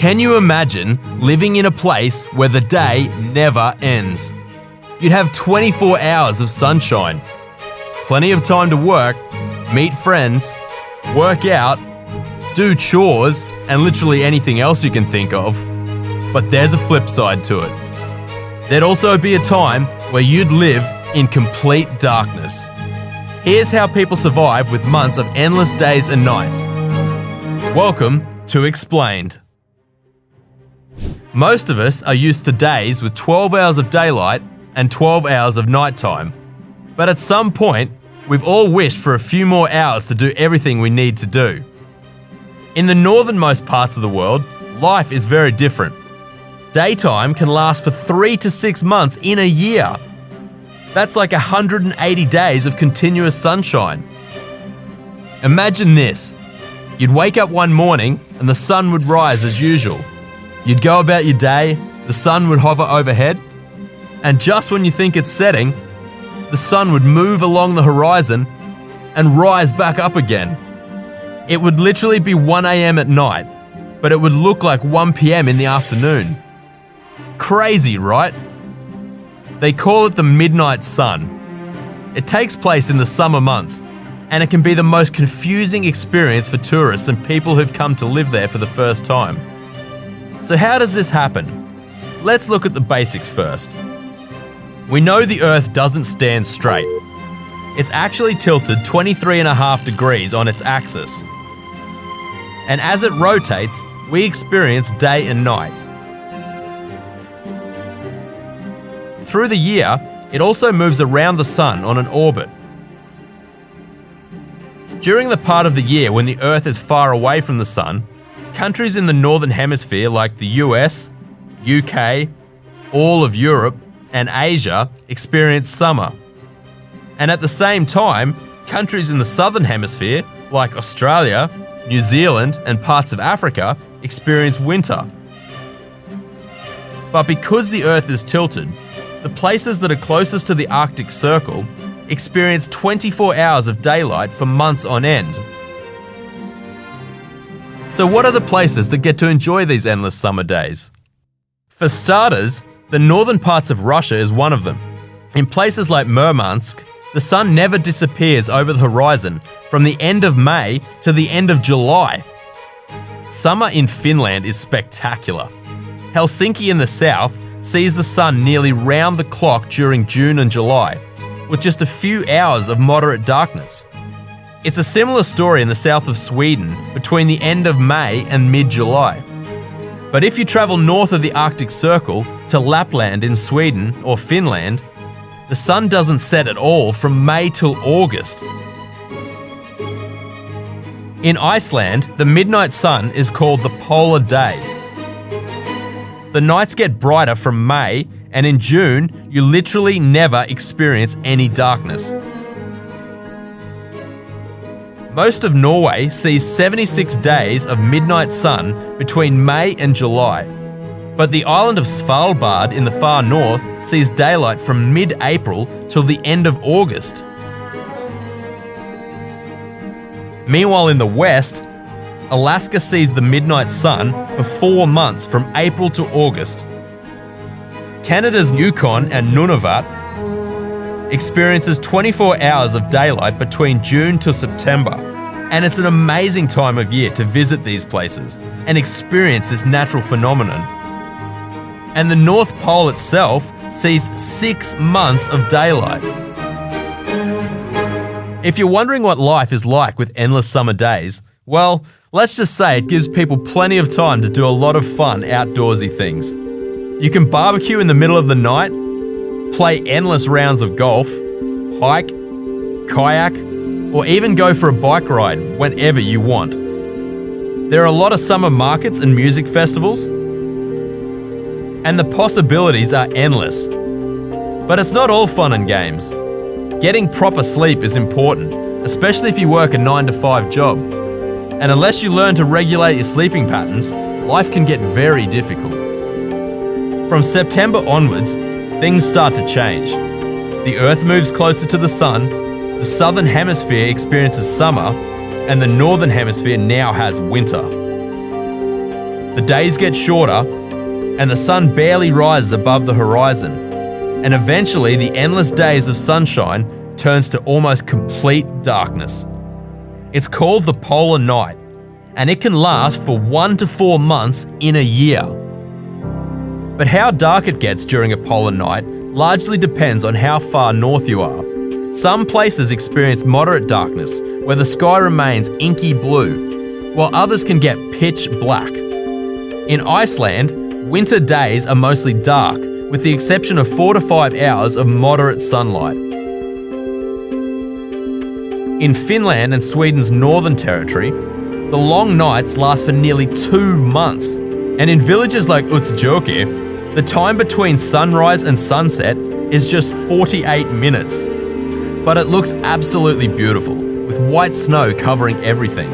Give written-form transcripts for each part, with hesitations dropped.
Can you imagine living in a place where the day never ends? You'd have 24 hours of sunshine, plenty of time to work, meet friends, work out, do chores, and literally anything else you can think of. But there's a flip side to it. There'd also be a time where you'd live in complete darkness. Here's how people survive with months of endless days and nights. Welcome to Explained. Most of us are used to days with 12 hours of daylight and 12 hours of nighttime. But at some point, we've all wished for a few more hours to do everything we need to do. In the northernmost parts of the world, life is very different. Daytime can last for 3 to 6 months in a year. That's like 180 days of continuous sunshine. Imagine this. You'd wake up one morning and the sun would rise as usual. You'd go about your day, the sun would hover overhead, and just when you think it's setting, the sun would move along the horizon and rise back up again. It would literally be 1 a.m. at night, but it would look like 1 p.m. in the afternoon. Crazy, right? They call it the midnight sun. It takes place in the summer months, and it can be the most confusing experience for tourists and people who've come to live there for the first time. So how does this happen? Let's look at the basics first. We know the Earth doesn't stand straight. It's actually tilted 23.5 degrees on its axis. And as it rotates, we experience day and night. Through the year, it also moves around the sun on an orbit. During the part of the year when the Earth is far away from the sun, countries in the Northern Hemisphere like the US, UK, all of Europe, and Asia experience summer. And at the same time, countries in the Southern Hemisphere like Australia, New Zealand, and parts of Africa experience winter. But because the Earth is tilted, the places that are closest to the Arctic Circle experience 24 hours of daylight for months on end. So what are the places that get to enjoy these endless summer days? For starters, the northern parts of Russia is one of them. In places like Murmansk, the sun never disappears over the horizon from the end of May to the end of July. Summer in Finland is spectacular. Helsinki in the south sees the sun nearly round the clock during June and July, with just a few hours of moderate darkness. It's a similar story in the south of Sweden between the end of May and mid-July. But if you travel north of the Arctic Circle to Lapland in Sweden or Finland, the sun doesn't set at all from May till August. In Iceland, the midnight sun is called the polar day. The nights get brighter from May, and in June, you literally never experience any darkness. Most of Norway sees 76 days of midnight sun between May and July. But the island of Svalbard in the far north sees daylight from mid-April till the end of August. Meanwhile in the west, Alaska sees the midnight sun for 4 months from April to August. Canada's Yukon and Nunavut experiences 24 hours of daylight between June to September. And it's an amazing time of year to visit these places and experience this natural phenomenon. And the North Pole itself sees 6 months of daylight. If you're wondering what life is like with endless summer days, well, let's just say it gives people plenty of time to do a lot of fun outdoorsy things. You can barbecue in the middle of the night, play endless rounds of golf, hike, kayak, or even go for a bike ride whenever you want. There are a lot of summer markets and music festivals, and the possibilities are endless. But it's not all fun and games. Getting proper sleep is important, especially if you work a 9-to-5 job. And unless you learn to regulate your sleeping patterns, life can get very difficult. From September onwards, things start to change. The Earth moves closer to the sun, the Southern Hemisphere experiences summer, and the Northern Hemisphere now has winter. the days get shorter, and the sun barely rises above the horizon. And eventually, the endless days of sunshine turns to almost complete darkness. It's called the polar night, and it can last for 1 to 4 months in a year. But how dark it gets during a polar night largely depends on how far north you are. Some places experience moderate darkness, where the sky remains inky blue, while others can get pitch black. In Iceland, winter days are mostly dark, with the exception of 4 to 5 hours of moderate sunlight. In Finland and Sweden's Northern Territory, the long nights last for nearly 2 months. And in villages like Utsjoki, the time between sunrise and sunset is just 48 minutes. But it looks absolutely beautiful, with white snow covering everything.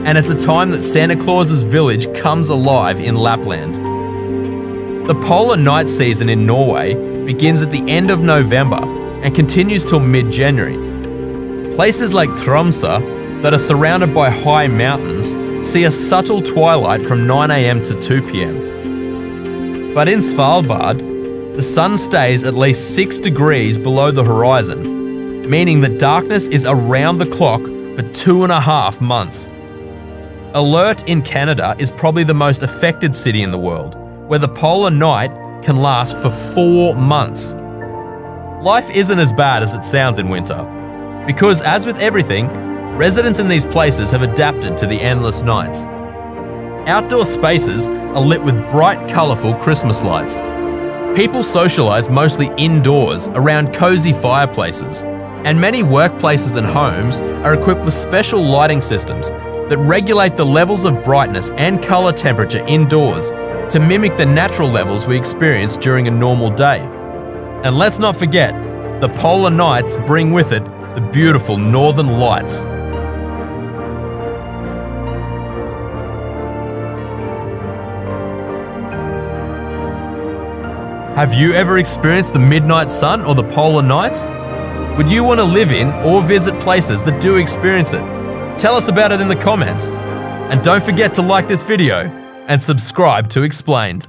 And it's a time that Santa Claus's village comes alive in Lapland. The polar night season in Norway begins at the end of November and continues till mid-January. Places like Tromsø, that are surrounded by high mountains, see a subtle twilight from 9 AM to 2 PM. But in Svalbard, the sun stays at least 6 degrees below the horizon, meaning that darkness is around the clock for 2.5 months. Alert in Canada is probably the most affected city in the world, where the polar night can last for 4 months. Life isn't as bad as it sounds in winter, because as with everything, residents in these places have adapted to the endless nights. Outdoor spaces are lit with bright, colourful Christmas lights. People socialise mostly indoors around cosy fireplaces, and many workplaces and homes are equipped with special lighting systems that regulate the levels of brightness and colour temperature indoors to mimic the natural levels we experience during a normal day. And let's not forget, the polar nights bring with it the beautiful northern lights. Have you ever experienced the midnight sun or the polar nights? Would you want to live in or visit places that do experience it? Tell us about it in the comments. And don't forget to like this video and subscribe to Explained.